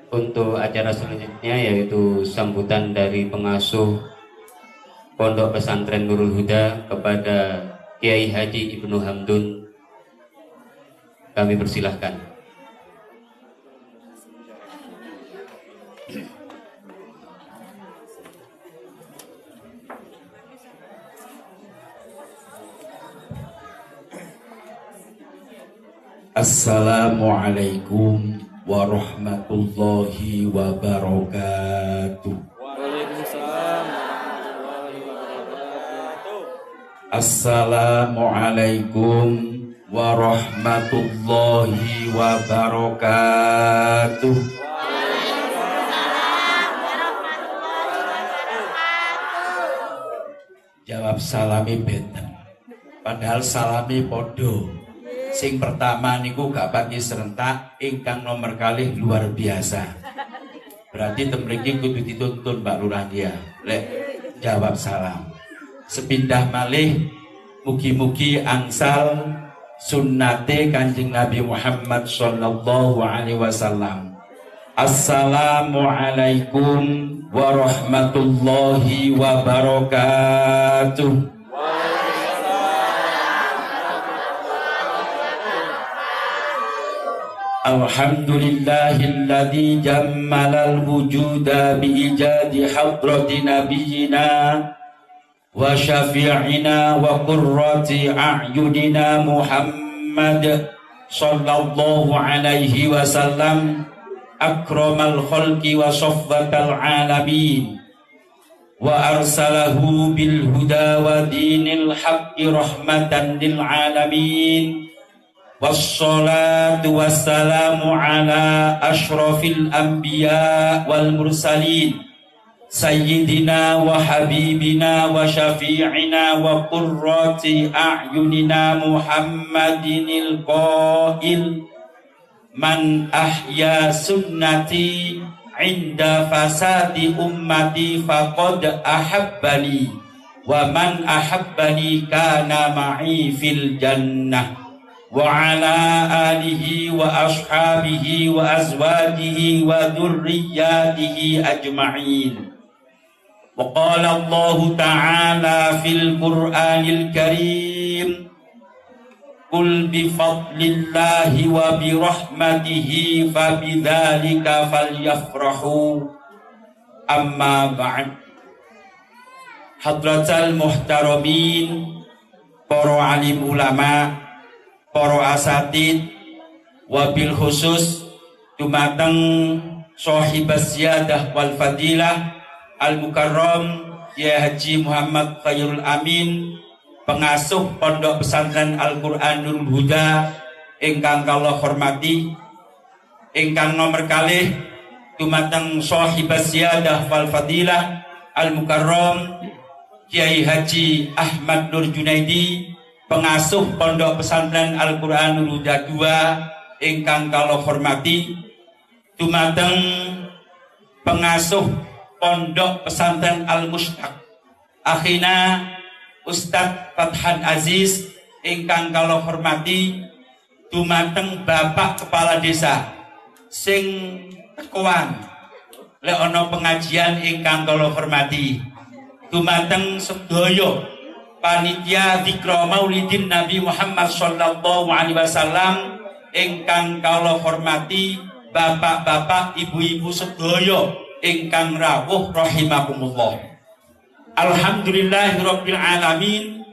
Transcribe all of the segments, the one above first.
Untuk acara selanjutnya yaitu sambutan dari pengasuh Pondok Pesantren Nurul Huda kepada Kiai Haji Ibnu Hamdun. Kami persilahkan. Assalamualaikum warahmatullahi wabarakatuh. Waalaikumsalam warahmatullahi wabarakatuh. Assalamualaikum warahmatullahi wabarakatuh. Jawab salami benten. Padahal salami podo. Sing pertama niku gak pati serentak, ingkang nomor kalih luar biasa. Berarti temriki kudu dituntun Mbak Lurah dia. Lek jawab salam. Sepindah malih mugi-mugi angsal sunnate Kanjeng Nabi Muhammad sallallahu alaihi wasallam. Assalamualaikum warahmatullahi wabarakatuh. Alhamdulillahilladzi jammalal wujuda biijadi hadrati nabiyyina wa syafi'ina wa qurrati a'yunina Muhammad sallallahu alaihi wasallam akramal khalqi wa safwatal alamin wa arsalahu bil huda wa dinil haqqi rahmatan lil alamin. Wassalatu wassalamu ala ashrafil anbiya wal mursalin sayyidina wa habibina wa syafi'ina wa qurrati a'yunina Muhammadinil qail man ahya sunnati inda fasadi ummati faqad ahabbani wa man ahabbani kana ma'i fil jannah wa ala alihi wa ashabihi wa azwajihi wa dhurriyyatihi ajma'in. Wa qala Allah ta'ala fil Qur'anil Karim qul bi fadlillahi wa bi rahmatihi fa bidzalika falyafrahu amma ba'd. Hadratal muhtaramin, para alim ulama, para asatid, wabil khusus dumateng sahibas ziyadah wal fadilah al mukarram Kiai Haji Muhammad Khairul Amin, pengasuh Pondok Pesantren Al-Qur'an Nurul Huda ingkang kula hormati, ingkang nomor kalih dumateng sahibas ziyadah wal fadilah al mukarram Kiai Haji Ahmad Nur Junaidi, pengasuh Pondok Pesantren Al-Qur'an Nurul Huda II ingkang kula hormati, dumateng pengasuh Pondok Pesantren Al-Mustaq akhina Ustadz Fathan Aziz ingkang kula hormati, dumateng Bapak Kepala Desa sing tekuan lek ana pengajian ingkang kula hormati, dumateng sedaya panitia Dzikra Maulidin Nabi Muhammad sallallahu alaihi wasallam ingkang kula hormati, bapak-bapak, ibu-ibu sedaya ingkang rawuh rahimakumullah. Alhamdulillahirabbil alamin,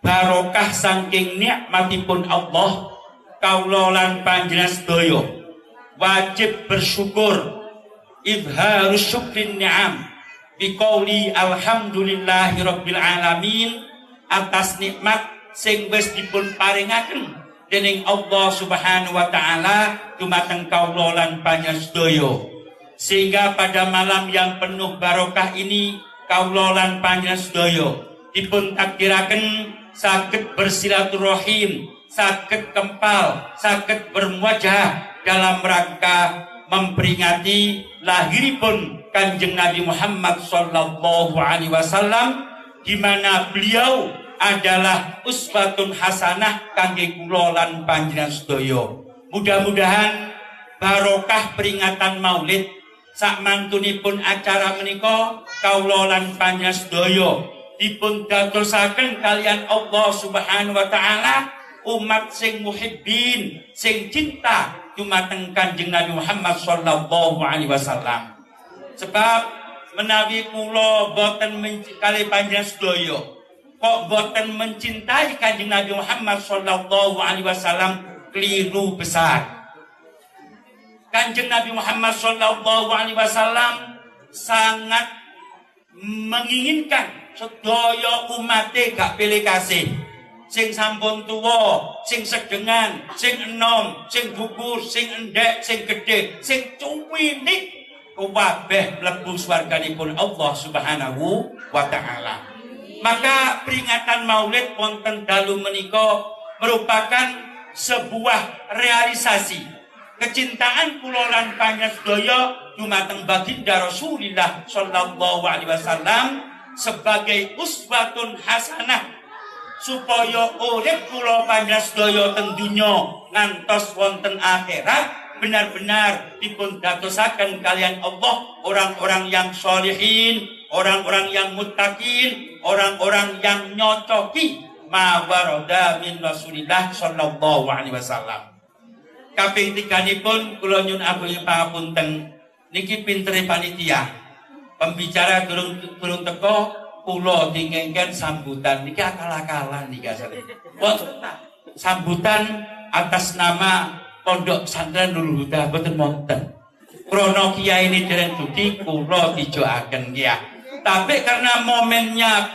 barokah saking nikmatipun Allah, kawula lan panjenengan sedaya wajib bersyukur, izharus syukrin ni'am biqauli alhamdulillahirabbil alamin atas nikmat sing wis dipun paringaken dening Allah Subhanahu wa taala dumateng kawula lan panjenengan sedaya, sehingga pada malam yang penuh barokah ini kawula lan panjenengan sedaya dipun takdiraken saged bersilaturahim, saged kempal, saged bermuajah dalam rangka memperingati lahiripun Kanjeng Nabi Muhammad sallallahu alaihi wasallam, di mana beliau adalah uswatun hasanah kangge kula lan panjenengan sedaya. Mudah-mudahan barokah peringatan Maulid sak mantunipun acara menika kawula lan panjenengan sedaya dipun dadosaken kalian Allah Subhanahu wa taala umat sing muhibbin sing cinta dumateng Kanjeng Nabi Muhammad sallallahu alaihi wasallam. Sebab menawi kula boten kali panjenengan sedaya kok boten mencintai Kanjeng Nabi Muhammad sallallahu alaihi wasallam, keliru besar. Kanjeng Nabi Muhammad sallallahu alaihi wasallam sangat menginginkan sedaya umate gak pilih kasih. Sing sampun tuwa, sing sedengan, sing enom, sing gugur, sing endek, sing gedhe, sing cuwinik kabeh mlebu swarganipun Allah Subhanahu wa taala. Maka peringatan Maulid wonten dalu menika merupakan sebuah realisasi kecintaan kula lan panjenengan sedaya dumateng baginda Rasulullah sallallahu alaihi wasallam sebagai uswatun hasanah supaya urip kula panjenengan sedaya teng donya ngantos wonten akhirat benar-benar dipun dadosaken kalian Allah orang-orang yang sholihin, orang-orang yang muttaqin, orang-orang yang nyocoki ma warada min Rasulillah sallallahu alaihi wasallam. Kaping 3 kula nyuwun agung pangapunten niki pintere panitia. Pembicara durung teko kula dingengken sambutan niki akal-akalan niki asale. Wonten sambutan atas nama Pondok Pesantren Nurul Huda boten wonten. Krana kiai ini dereng dugi kula dijoaken ya. Tapi karena momennya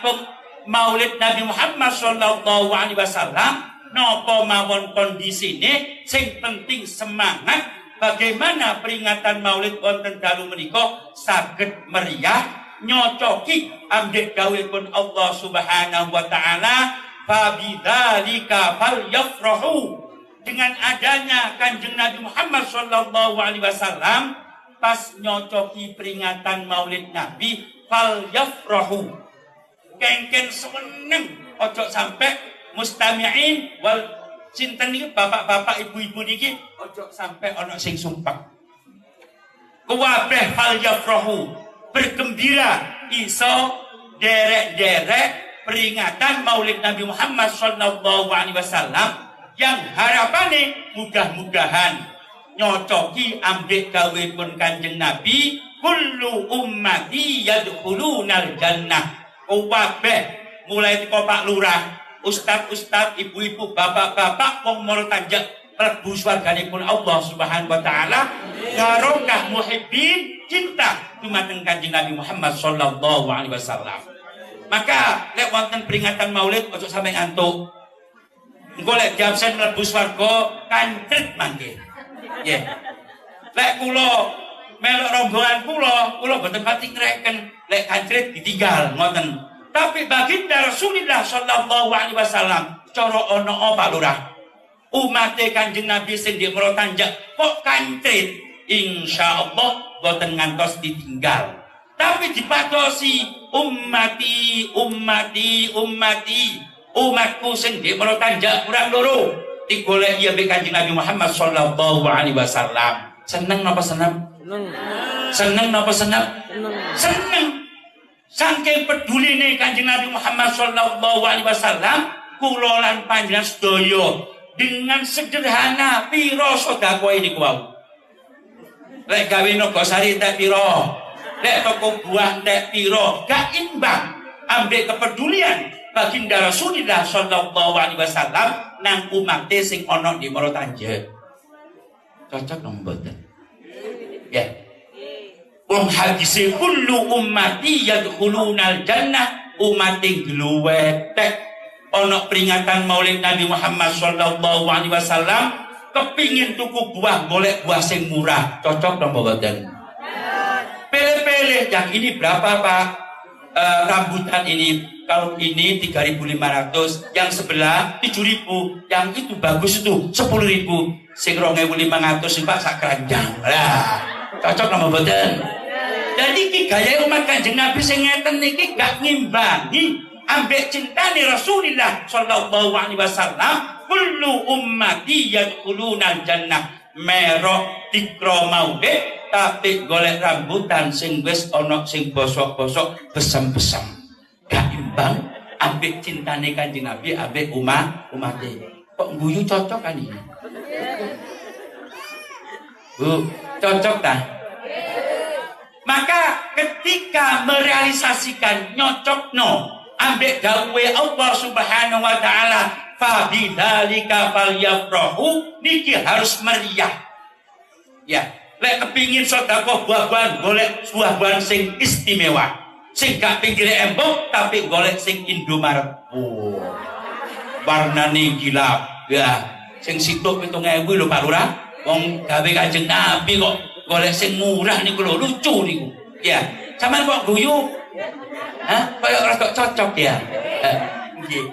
Maulid Nabi Muhammad sallallahu alaihi wasallam napa mawon kondisine sing penting semangat bagaimana peringatan Maulid wonten dalu menika saged meriah nyocoki ambek dawuhipun Allah Subhanahu wa taala fa bidzalika falyafrahu. Dengan adanya Kanjeng Nabi Muhammad sallallahu alaihi wasallam pas nyocoki peringatan Maulid Nabi falyafrahu kengken seneng ojo sampai mustami'in wal cinten niki bapak-bapak ibu-ibu niki ojo sampai ono sing sumpah kabeh falyafrahu bergembira iso derek-derek peringatan Maulid Nabi Muhammad sallallahu alaihi wasallam yang harapannya mudah-mudahan nyocoki ambek dawuhipun Kanjeng Nabi kullu ummati yadkhulunal jannah. Kabeh mulai teko Pak Lurah, ustaz-ustaz, ibu-ibu, bapak-bapak wong mara tanjak mlebu swarganipun Allah Subhanahu wa taala barokah muhibbin cinta dumateng Kanjeng Nabi Muhammad sallallahu alaihi wasallam. Maka lek wonten peringatan Maulid ojo sampe ngantuk. Engko lek jam sen mlebu swarga kancret mangke. Nggih. Lek kula melok rombongan kula boten pati ngreken lek kancret ditinggal ngoten. Tapi baginda Rasulullah sallallahu alaihi wasallam cara ana apa Lurah? Umate Kanjeng Nabi sing ndek mara tanjak kok kancret, insyaallah boten ngantos ditinggal. Tapi dipatosi ummati umatku sing ndek mara tanjak kurang loro digolek ya be Kanjeng Nabi Muhammad sallallahu alaihi wasallam. Seneng napa seneng? Seneng napa seneng? Seneng. Saking peduline Kanjeng Nabi Muhammad sallallahu alaihi wasallam kula lan panjenengan sedaya dengan sederhana pira sedekah niku wau. Lek gawe Nogosari entek pira? Lek toko buah entek pira? Gak imbang ambek kepedulian baginda Rasulullah sallallahu alaihi wasallam nang umate sing ana di Moro Tanjak. Cocok nang mboten? Ya. Wong hadise kullu ummati yadkhulunal jannah, umat ing gluwetek ana peringatan Maulid Nabi Muhammad sallallahu alaihi wasallam kepingin tuku buah golek buah sing murah. Cocok nang mboten? Pilih-pilih yang ini berapa Pak? Rambutan ini kalau ini 3.500, yang sebelah 7.000, yang itu bagus itu 10.000, sing 2.500 Pak sak keranjang. Lah, cocok napa mboten? Jadi iki gaya umat Kanjeng Nabi sing ngeten niki gak ngimbangi ambek cintane Rasulullah sallallahu alaihi wasallam. Kullu ummati yadkhulunal jannah. merok dikro maulid tapi golek rambutan sing wis ana sing bosok-bosok besem-besem. Gak imbang ambek cintane Kanjeng Nabi ambek umate. Kok guyu cocok kan ini? Bu, cocok tak? Maka ketika merealisasikan nyocokno ambek gawe Allah Subhanahu wa taala fa bidzalika falyafrahu niki harus meriah. Ya, lek kepingin sedekah buah-buahan golek buah-buahan sing istimewa. Sing gak pinggir embok tapi golek sing Indomaret. Oh. Warnane gila. Ya, sing situk 7.000 lho Pak Lurah. Wong gawe Kanjeng Nabi kok golek sing murah niku lho lucu niku. Ya, sampean kok guyu? Hah? Kayak ora cocok ya. Nggih.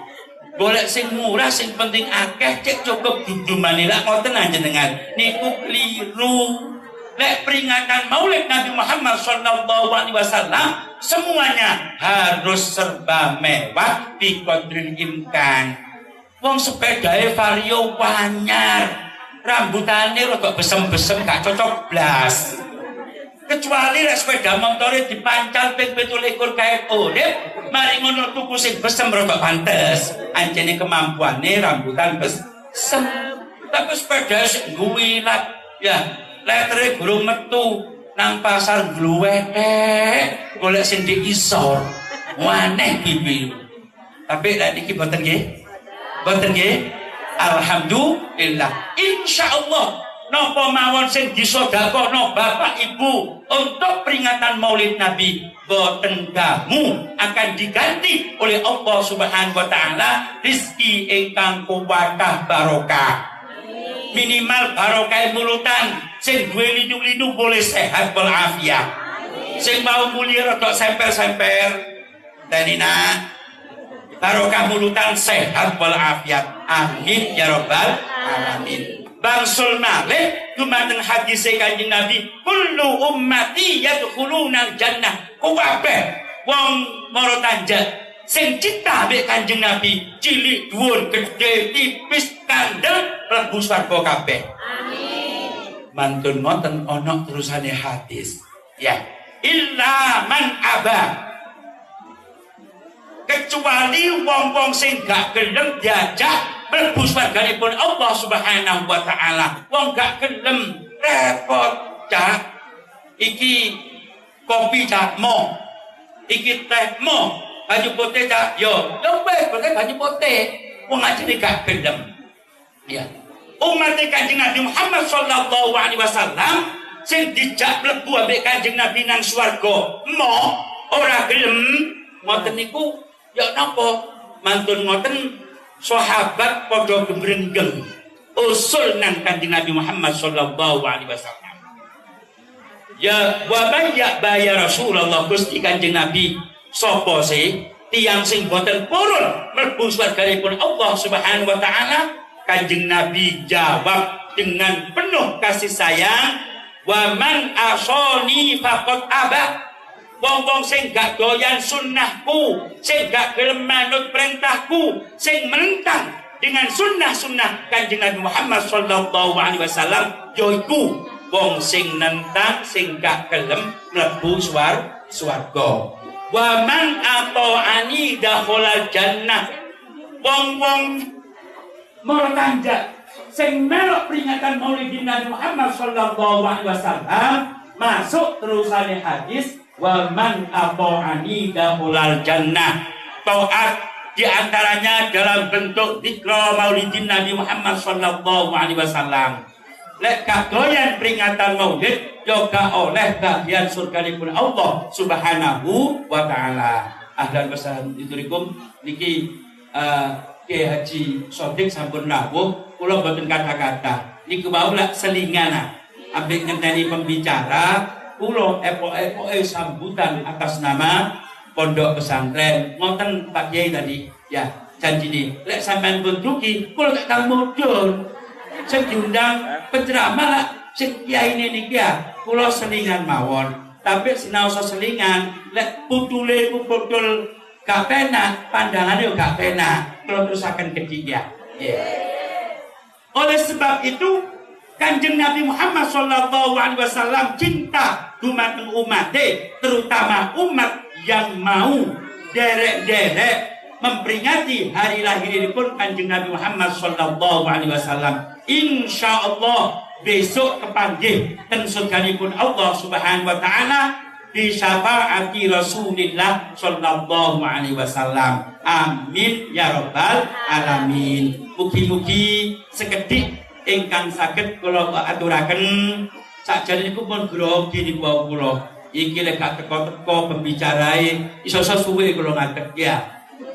Golek sing murah sing penting akeh cek cukup dudumane lak ngoten panjenengan. Niku keliru. Lek peringatan Maulid Nabi Muhammad sallallahu alaihi wasallam semuanya harus serba mewah bi qadril imkan. Wong sepedae vario anyar. Rambutane rada besem-besem gak cocok blas. Kecuali lek sepeda motore dipancal ping 17 kait urip, mari ngono tuku sing besem rada pantes. Anjene kemampuane rambutan besem. Tapi sepeda sing guwilat ya, letere burung metu nang pasar gluwetek, golek sing diisor. Waneh bibi. Tapi lek niki boten nggih. Boten nggih. Alhamdulillah. Insyaallah napa mawon sing disedekahno Bapak Ibu untuk peringatan Maulid Nabi boten kamu akan diganti oleh Allah Subhanahu wa taala rezeki ingkang kuwatah barokah. Minimal barokah mulutan sing duwe linu-linu boleh sehat walafiat. Sing mau mulia rada semper-semper tenina barokah mulutan sehat walafiat. Amin ya rabbal alamin. Bangsul malih dumateng hadis Kanjeng Nabi, kullu ummati yadkhuluna jannah. Kabeh wong mara tanjak sing cita mbek Kanjeng Nabi, cilik dhuwur gedhe tipis kandel mlebu swarga kabeh. Amin. Mantun ngoten ana terusane hadis. Ya, illa man aba. Kecuali wong-wong sing gak gelem diajak mlebu swarganipun Allah Subhanahu wa taala. Wong gak gelem repot cak. Iki kopi cak mo. Iki teh mo. Baju putih cak yo. Yo wis pakai baju putih. Wong ajine gak gelem. Ya. Umat Kanjeng Nabi Muhammad sallallahu alaihi wasallam sing dijak mlebu ambek Kanjeng Nabi nang swarga. Mo ora gelem ngoten niku ya napa mantun ngoten sahabat padha gemrenggeng usul nang Kanjeng Nabi Muhammad sallallahu alaihi wasallam. Ya wa man ya Rasulullah Gusti Kanjeng Nabi sapa sih tiyang sing boten purun mlebu swarganipun Allah Subhanahu wa taala? Kanjeng Nabi jawab dengan penuh kasih sayang, wa man asoni faqad aba. Wong-wong sing gak doyan sunnahku, sing gak gelem manut perintahku, sing menentang dengan sunnah-sunnah Kanjeng Nabi Muhammad sallallahu alaihi wasallam, yaiku wong sing nentang, sing gak gelem mlebu swarga. Wa man ata'ani dakhalal jannah. Wong-wong mertanjak sing melok peringatan Maulid Nabi Muhammad sallallahu alaihi wasallam masuk terusane hadis, wa man ata'ani dakhulal jannah. Taat diantaranya dalam bentuk dzikra Maulidin Nabi Muhammad sallallahu alaihi wasallam. Lek kadoyan peringatan Maulid juga oleh bagian surganipun Allah Subhanahu wa taala. Ahlan wa sahlan iturikum niki Kiai Haji Sodik sampun rawuh, kula mboten kata-kata. Niku wau lak selingan ambek ngenteni pembicara. Kulo epoke sambutan atas nama pondok pesantren. Ngoten Pak Kiai tadi, ya janjine. Lek sampean pun dugi, kulo tak kang mudhun. Sing diundang penceramah lah sing kiai niki ya, kulo selingan mawon. Tapi sinaosa selingan, lek putule ku putul gak penak, pandangane yo gak penak. Kulo terusaken kedhi ya. Oleh sebab itu Kanjeng Nabi Muhammad sallallahu alaihi wasallam cinta dumateng umate, terutama umat yang mau derek-derek memperingati hari lahiripun Kanjeng Nabi Muhammad sallallahu alaihi wasallam. Insyaallah besok kepanggih ten surganipun Allah Subhanahu wa taala bi syafaati Rasulillah sallallahu alaihi wasallam. Amin ya rabbal alamin. Mugi-mugi sekedhik ingkang saged kula aturaken sakjane niku pun grogi niku kula. Iki lek gak teko-teko pembicarae iso suwe kula ngadeg ya.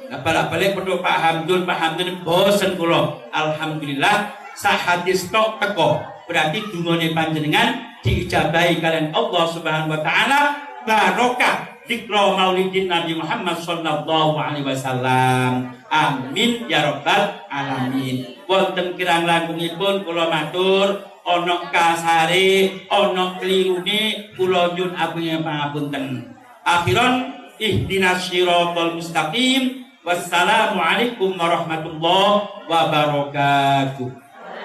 Nah, balik padha Pak Hamdun bosen kula. Alhamdulillah sak hadis tok teko. Berarti dungane panjenengan diijabahi kalian Allah Subhanahu wa taala, barokah zikra maulidin Nabi Muhammad sallallahu alaihi wasallam. Amin ya rabbal alamin. Wonten kirang langkungipun kula matur ana kasare, ana klirune kula nyuwun agung pangapunten. Akhiran ihdinas siratal mustaqim. Wassalamualaikum warahmatullahi wabarakatuh.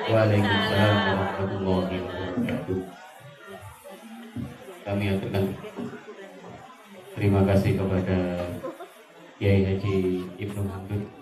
Waalaikumsalam warahmatullahi wabarakatuh. Kami aturkan terima kasih kepada Kiai Haji Ibnu Hamdun